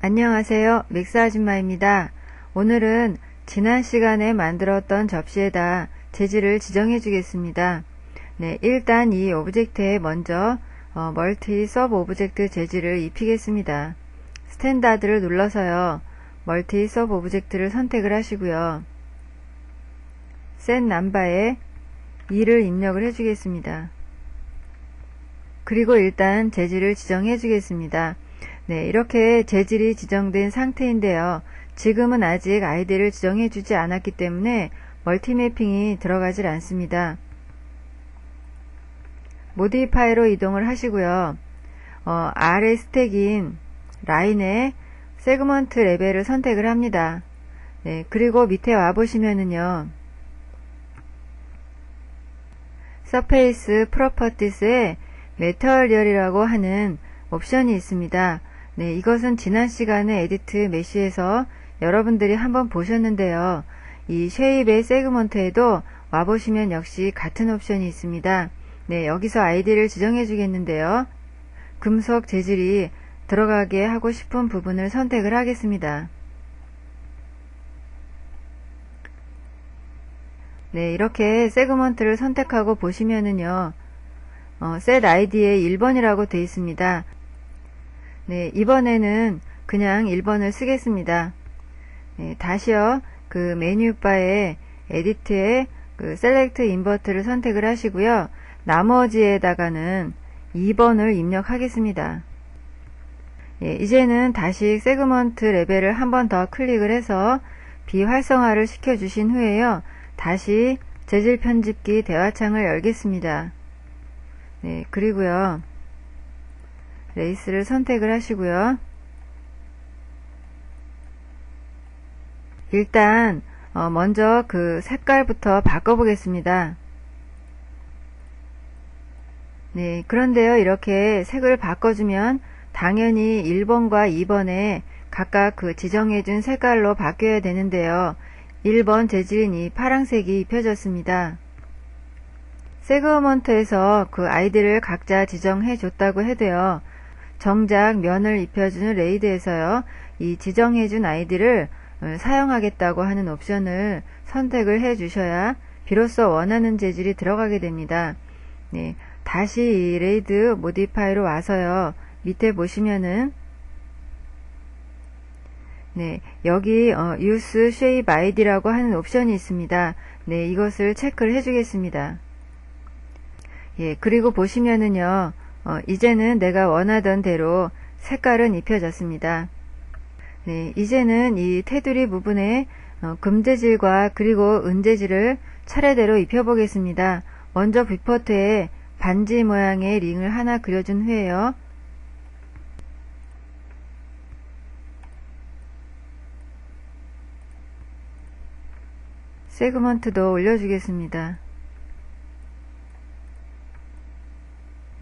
안녕하세요. 믹스 아줌마입니다. 오늘은 지난 시간에 만들었던 접시에다 재질을 지정해 주겠습니다. 네, 일단 이 오브젝트에 먼저 멀티 서브 오브젝트 재질을 입히겠습니다. 스탠다드를 눌러서요. 멀티 서브 오브젝트를 선택을 하시고요. 셋 넘버에 2를 입력을 해주겠습니다. 그리고 일단 재질을 지정해 주겠습니다. 네, 이렇게 재질이 지정된 상태인데요. 지금은 아직 아이디를 지정해 주지 않았기 때문에 멀티매핑이 들어가질 않습니다. 모디파이로 이동을 하시고요. 아래 스택인 라인에 세그먼트 레벨을 선택을 합니다. 네, 그리고 밑에 와보시면은요. 서페이스 프로퍼티스에 메터리얼이라고 하는 옵션이 있습니다. 네, 이것은 지난 시간에 에디트 메쉬에서 여러분들이 한번 보셨는데요. 이 쉐입의 세그먼트에도 와보시면 역시 같은 옵션이 있습니다. 네, 여기서 아이디를 지정해 주겠는데요. 금속 재질이 들어가게 하고 싶은 부분을 선택을 하겠습니다. 네, 이렇게 세그먼트를 선택하고 보시면은요. set id에 1번이라고 되어 있습니다. 네, 이번에는 그냥 1번을 쓰겠습니다. 네, 다시요. 그 메뉴바에 에디트에 그 셀렉트 인버트를 선택을 하시고요. 나머지에다가는 2번을 입력하겠습니다. 예, 이제는 다시 세그먼트 레벨을 한 번 더 클릭을 해서 비활성화를 시켜 주신 후에요. 다시 재질 편집기 대화창을 열겠습니다. 네, 그리고요. 레이스를 선택을 하시고요. 일단 먼저 그 색깔부터 바꿔보겠습니다. 네, 그런데요. 이렇게 색을 바꿔주면 당연히 1번과 2번에 각각 그 지정해준 색깔로 바뀌어야 되는데요. 1번 재질인 이 파란색이 입혀졌습니다. 세그먼트에서 그 아이디를 각자 지정해 줬다고 해도요. 정작 면을 입혀주는 레이드에서요. 이 지정해준 아이디를 사용하겠다고 하는 옵션을 선택을 해 주셔야 비로소 원하는 재질이 들어가게 됩니다. 네, 다시 이 레이드 모디파이로 와서요. 밑에 보시면은 네, 여기 use shape id라고 하는 옵션이 있습니다. 네, 이것을 체크를 해 주겠습니다. 예, 그리고 보시면은요. 이제는 내가 원하던 대로 색깔은 입혀졌습니다. 네, 이제는 이 테두리 부분에 금재질과 그리고 은재질을 차례대로 입혀보겠습니다. 먼저 뷰포트에 반지 모양의 링을 하나 그려준 후에요. 세그먼트도 올려주겠습니다.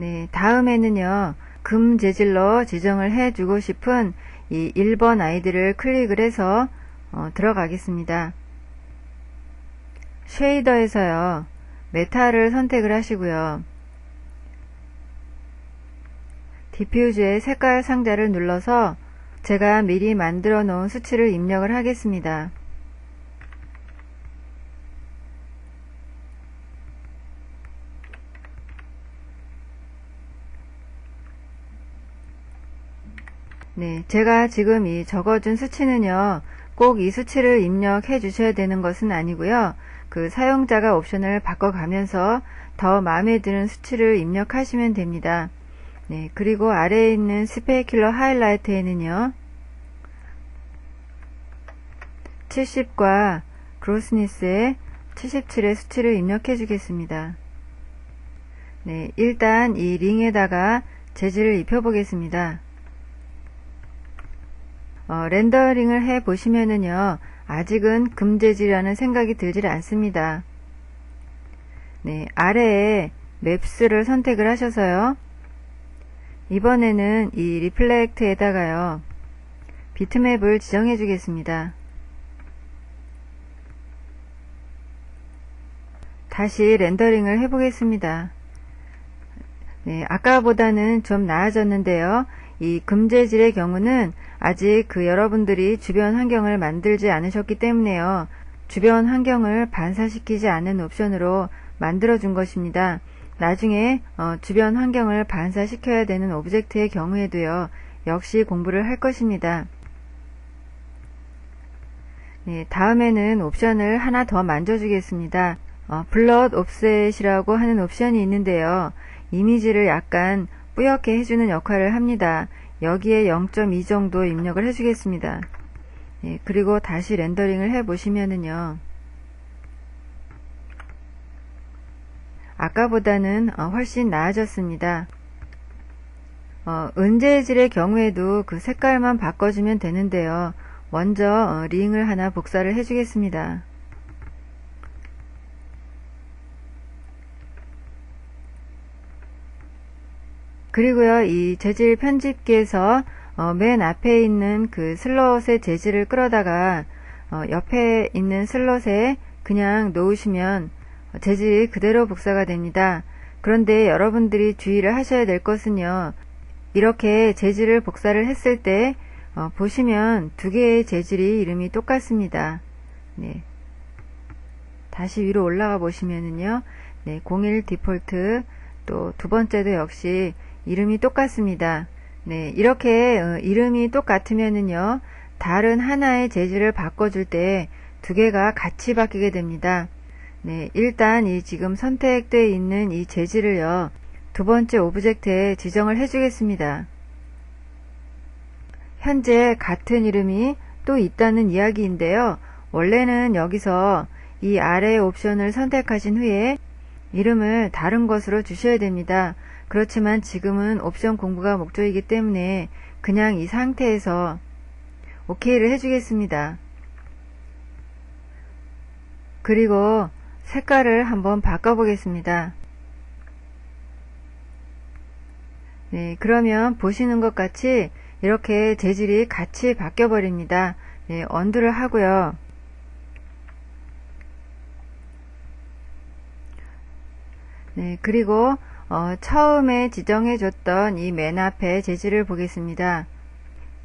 네, 다음에는요. 금 재질로 지정을 해주고 싶은 이 1번 아이디를 클릭을 해서 들어가겠습니다. 쉐이더에서요. 메탈을 선택을 하시고요. 디퓨즈의 색깔 상자를 눌러서 제가 미리 만들어 놓은 수치를 입력을 하겠습니다. 네, 제가 지금 이 적어준 수치는요, 꼭 이 수치를 입력해 주셔야 되는 것은 아니고요. 그 사용자가 옵션을 바꿔가면서 더 마음에 드는 수치를 입력하시면 됩니다. 네, 그리고 아래에 있는 스페이큘러 하이라이트에는요, 70과 그로스니스의 77의 수치를 입력해 주겠습니다. 네, 일단 이 링에다가 재질을 입혀 보겠습니다. 렌더링을 해 보시면은요, 아직은 금재질이라는 생각이 들질 않습니다. 네, 아래에 맵스를 선택을 하셔서요, 이번에는 이 리플렉트에다가요, 비트맵을 지정해 주겠습니다. 다시 렌더링을 해 보겠습니다. 네, 아까보다는 좀 나아졌는데요. 이 금재질의 경우는 아직 여러분들이 주변 환경을 만들지 않으셨기 때문에요. 주변 환경을 반사시키지 않는 옵션으로 만들어준 것입니다. 나중에 주변 환경을 반사시켜야 되는 오브젝트의 경우에도요. 역시 공부를 할 것입니다. 네, 다음에는 옵션을 하나 더 만져주겠습니다. 블럿 옵셋이라고 하는 옵션이 있는데요. 이미지를 약간 뿌옇게 해주는 역할을 합니다. 여기에 0.2 정도 입력을 해주겠습니다. 예, 그리고 다시 렌더링을 해보시면은요. 아까보다는 훨씬 나아졌습니다. 은재질의 경우에도 그 색깔만 바꿔주면 되는데요. 먼저 링을 하나 복사를 해주겠습니다. 그리고요, 이 재질 편집기에서 맨 앞에 있는 그 슬롯의 재질을 끌어다가 옆에 있는 슬롯에 그냥 놓으시면 재질이 그대로 복사가 됩니다. 그런데 여러분들이 주의를 하셔야 될 것은요, 이렇게 재질을 복사를 했을 때 보시면 두 개의 재질이 이름이 똑같습니다. 네. 다시 위로 올라가 보시면은요, 네, 01 디폴트 또 두 번째도 역시 이름이 똑같습니다. 네, 이렇게 이름이 똑같으면은요, 다른 하나의 재질을 바꿔줄 때 두 개가 같이 바뀌게 됩니다. 네, 일단 이 지금 선택되어 있는 이 재질을요, 두 번째 오브젝트에 지정을 해주겠습니다. 현재 같은 이름이 또 있다는 이야기인데요. 원래는 여기서 이 아래 옵션을 선택하신 후에 이름을 다른 것으로 주셔야 됩니다. 그렇지만 지금은 옵션 공부가 목적이기 때문에 그냥 이 상태에서 OK를 해주겠습니다. 그리고 색깔을 한번 바꿔보겠습니다. 네, 그러면 보시는 것 같이 이렇게 재질이 같이 바뀌어 버립니다. 네, 언두를 하고요. 네, 그리고 처음에 지정해 줬던 이 맨 앞에 재질을 보겠습니다.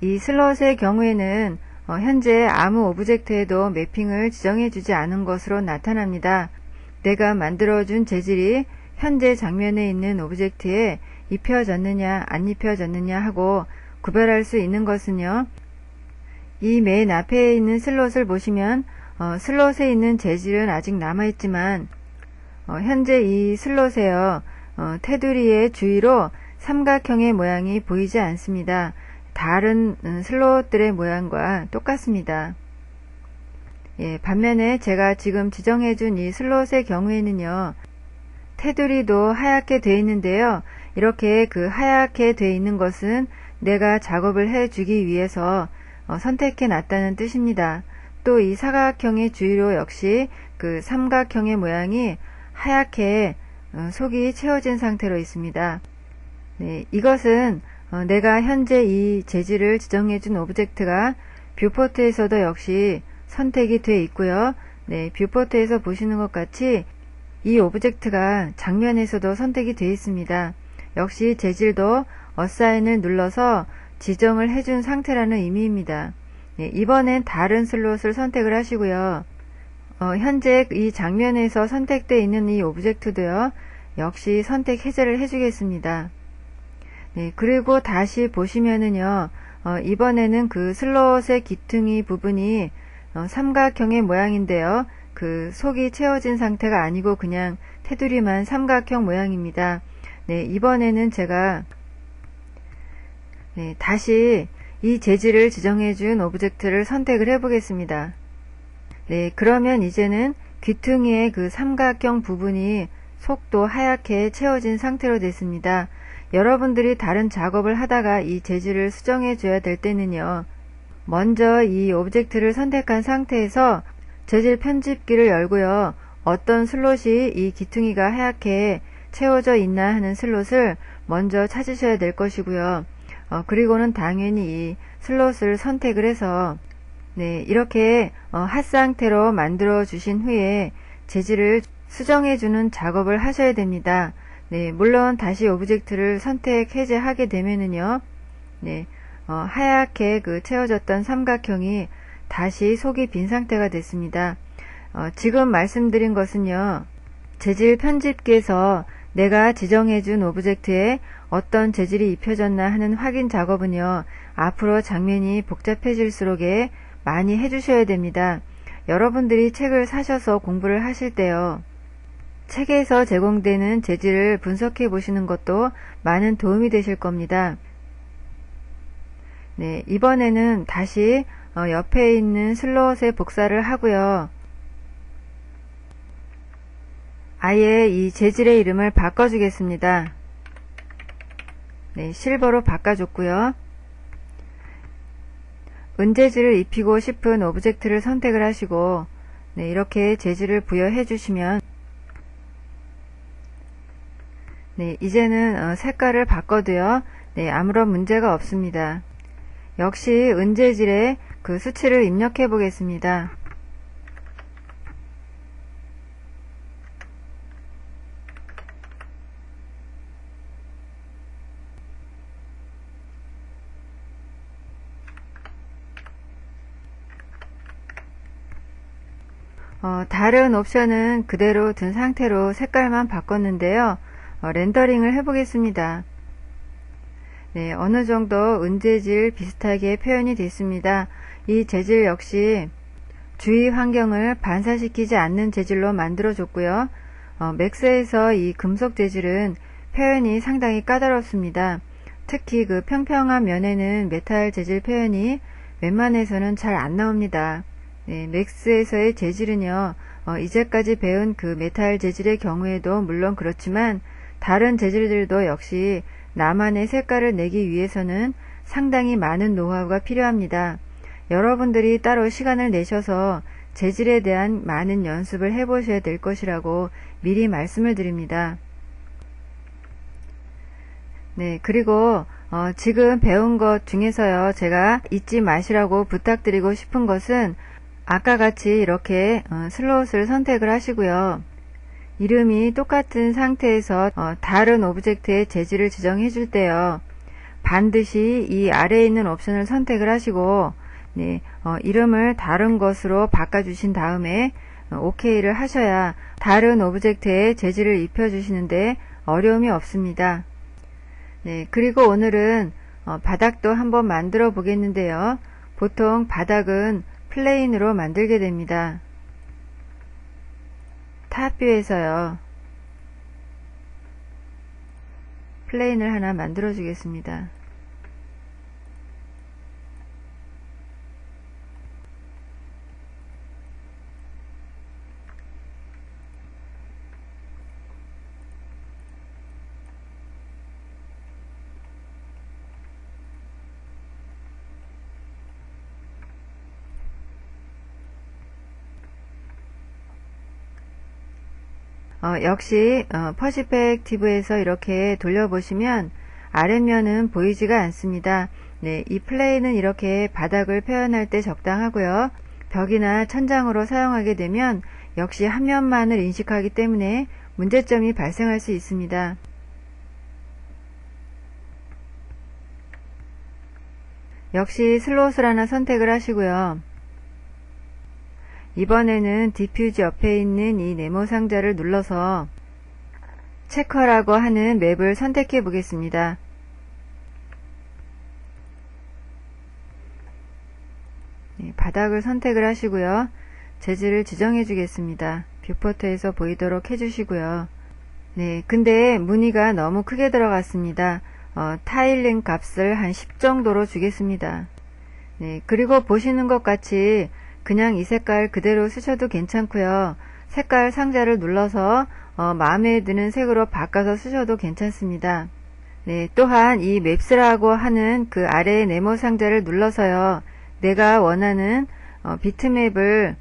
이 슬롯의 경우에는 현재 아무 오브젝트에도 매핑을 지정해 주지 않은 것으로 나타납니다. 내가 만들어준 재질이 현재 장면에 있는 오브젝트에 입혀졌느냐 안 입혀졌느냐 하고 구별할 수 있는 것은요, 이 맨 앞에 있는 슬롯을 보시면 슬롯에 있는 재질은 아직 남아있지만 현재 이 슬롯에요, 테두리의 주위로 삼각형의 모양이 보이지 않습니다. 다른 슬롯들의 모양과 똑같습니다. 예, 반면에 제가 지금 지정해준 이 슬롯의 경우에는요, 테두리도 하얗게 되어 있는데요. 이렇게 그 하얗게 되어 있는 것은 내가 작업을 해주기 위해서 선택해 놨다는 뜻입니다. 또 이 사각형의 주위로 역시 그 삼각형의 모양이 하얗게 속이 채워진 상태로 있습니다. 네, 이것은 내가 현재 이 재질을 지정해준 오브젝트가 뷰포트에서도 역시 선택이 되어 있고요. 네, 뷰포트에서 보시는 것 같이 이 오브젝트가 장면에서도 선택이 되어 있습니다. 역시 재질도 어사인을 눌러서 지정을 해준 상태라는 의미입니다. 네, 이번엔 다른 슬롯을 선택을 하시고요. 현재 이 장면에서 선택되어 있는 이 오브젝트도요, 역시 선택 해제를 해주겠습니다. 네, 그리고 다시 보시면은요, 이번에는 그 슬롯의 기퉁이 부분이 삼각형의 모양인데요. 그 속이 채워진 상태가 아니고 그냥 테두리만 삼각형 모양입니다. 네, 이번에는 제가 다시 이 재질을 지정해준 오브젝트를 선택을 해보겠습니다. 네, 그러면 이제는 귀퉁이의 그 삼각형 부분이 속도 하얗게 채워진 상태로 됐습니다. 여러분들이 다른 작업을 하다가 이 재질을 수정해 줘야 될 때는요, 먼저 이 오브젝트를 선택한 상태에서 재질 편집기를 열고요, 어떤 슬롯이 이 귀퉁이가 하얗게 채워져 있나 하는 슬롯을 먼저 찾으셔야 될 것이고요. 그리고는 당연히 이 슬롯을 선택을 해서 네, 이렇게 핫 상태로 만들어 주신 후에 재질을 수정해 주는 작업을 하셔야 됩니다. 네, 물론 다시 오브젝트를 선택 해제하게 되면은요, 네, 하얗게 채워졌던 삼각형이 다시 속이 빈 상태가 됐습니다. 지금 말씀드린 것은요, 재질 편집기에서 내가 지정해준 오브젝트에 어떤 재질이 입혀졌나 하는 확인 작업은요, 앞으로 장면이 복잡해질수록에 많이 해주셔야 됩니다. 여러분들이 책을 사셔서 공부를 하실 때요, 책에서 제공되는 재질을 분석해 보시는 것도 많은 도움이 되실 겁니다. 네, 이번에는 다시 옆에 있는 슬롯에 복사를 하고요. 아예 이 재질의 이름을 바꿔주겠습니다. 네, 실버로 바꿔줬고요. 은재질을 입히고 싶은 오브젝트를 선택을 하시고, 네, 이렇게 재질을 부여해 주시면, 네, 이제는 색깔을 바꿔도요, 네, 아무런 문제가 없습니다. 역시 은재질에 수치를 입력해 보겠습니다. 다른 옵션은 그대로 둔 상태로 색깔만 바꿨는데요. 렌더링을 해보겠습니다. 네, 어느 정도 은재질 비슷하게 표현이 됐습니다. 이 재질 역시 주위 환경을 반사시키지 않는 재질로 만들어줬고요. 맥스에서 이 금속 재질은 표현이 상당히 까다롭습니다. 특히 평평한 면에는 메탈 재질 표현이 웬만해서는 잘 안 나옵니다. 네, 맥스에서의 재질은요, 이제까지 배운 메탈 재질의 경우에도 물론 그렇지만 다른 재질들도 역시 나만의 색깔을 내기 위해서는 상당히 많은 노하우가 필요합니다. 여러분들이 따로 시간을 내셔서 재질에 대한 많은 연습을 해보셔야 될 것이라고 미리 말씀을 드립니다. 네, 그리고 지금 배운 것 중에서요, 제가 잊지 마시라고 부탁드리고 싶은 것은 아까 같이 이렇게 슬롯을 선택을 하시고요. 이름이 똑같은 상태에서 다른 오브젝트의 재질을 지정해 줄 때요, 반드시 이 아래에 있는 옵션을 선택을 하시고, 네, 이름을 다른 것으로 바꿔주신 다음에 OK를 하셔야 다른 오브젝트에 재질을 입혀주시는데 어려움이 없습니다. 네, 그리고 오늘은 바닥도 한번 만들어 보겠는데요. 보통 바닥은 플레인으로 만들게 됩니다. 탑뷰에서요, 플레인을 하나 만들어 주겠습니다. 역시 퍼스펙티브에서 이렇게 돌려보시면 아랫면은 보이지가 않습니다. 네, 이 플레이는 이렇게 바닥을 표현할 때 적당하고요. 벽이나 천장으로 사용하게 되면 역시 한 면만을 인식하기 때문에 문제점이 발생할 수 있습니다. 역시 슬롯을 하나 선택을 하시고요. 이번에는 디퓨즈 옆에 있는 이 네모 상자를 눌러서 체커라고 하는 맵을 선택해 보겠습니다. 네, 바닥을 선택을 하시고요. 재질을 지정해 주겠습니다. 뷰포트에서 보이도록 해주시고요. 네, 근데 무늬가 너무 크게 들어갔습니다. 타일링 값을 한 10 정도로 주겠습니다. 네, 그리고 보시는 것 같이 그냥 이 색깔 그대로 쓰셔도 괜찮고요. 색깔 상자를 눌러서 마음에 드는 색으로 바꿔서 쓰셔도 괜찮습니다. 네, 또한 이 맵스라고 하는 그 아래의 네모 상자를 눌러서요, 내가 원하는 비트맵을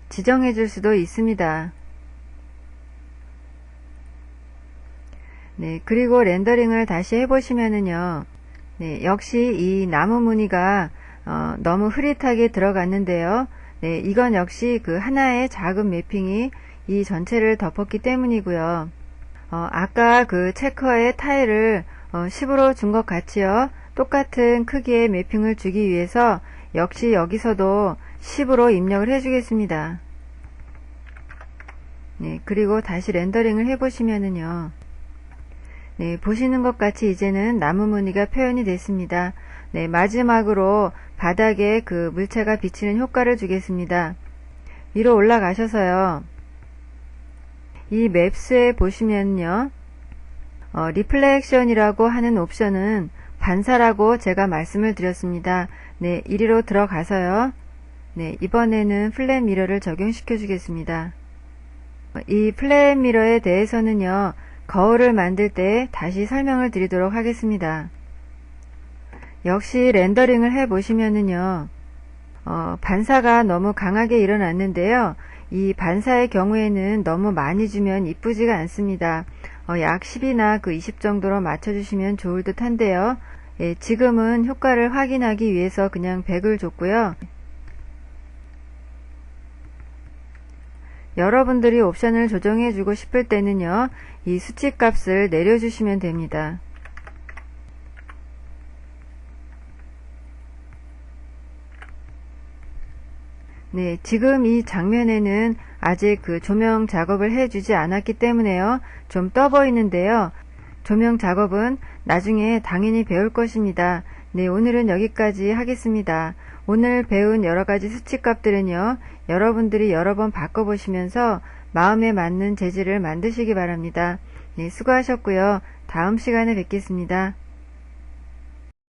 지정해 줄 수도 있습니다. 네, 그리고 렌더링을 다시 해보시면은요, 네, 역시 이 나무 무늬가 너무 흐릿하게 들어갔는데요. 네, 이건 역시 하나의 작은 매핑이 이 전체를 덮었기 때문이고요. 아까 체커의 타일을 10으로 준 것 같이요. 똑같은 크기의 매핑을 주기 위해서 역시 여기서도 10으로 입력을 해주겠습니다. 네, 그리고 다시 렌더링을 해보시면은요. 네, 보시는 것 같이 이제는 나무 무늬가 표현이 됐습니다. 네, 마지막으로 바닥에 그 물체가 비치는 효과를 주겠습니다. 위로 올라가셔서요. 이 맵스에 보시면요. 리플렉션이라고 하는 옵션은 반사라고 제가 말씀을 드렸습니다. 네, 이리로 들어가서요. 네, 이번에는 플랫 미러를 적용시켜 주겠습니다. 이 플랫 미러에 대해서는요. 거울을 만들 때 다시 설명을 드리도록 하겠습니다. 역시 렌더링을 해 보시면은요. 반사가 너무 강하게 일어났는데요. 이 반사의 경우에는 너무 많이 주면 이쁘지가 않습니다. 약 10이나 그 20 정도로 맞춰주시면 좋을 듯 한데요. 예, 지금은 효과를 확인하기 위해서 그냥 100을 줬고요. 여러분들이 옵션을 조정해주고 싶을 때는요. 이 수치값을 내려주시면 됩니다. 네, 지금 이 장면에는 아직 그 조명 작업을 해주지 않았기 때문에요. 좀 떠 보이는데요. 조명 작업은 나중에 당연히 배울 것입니다. 네, 오늘은 여기까지 하겠습니다. 오늘 배운 여러가지 수치값들은요. 여러분들이 여러 번 바꿔보시면서 마음에 맞는 재질을 만드시기 바랍니다. 네, 수고하셨고요. 다음 시간에 뵙겠습니다.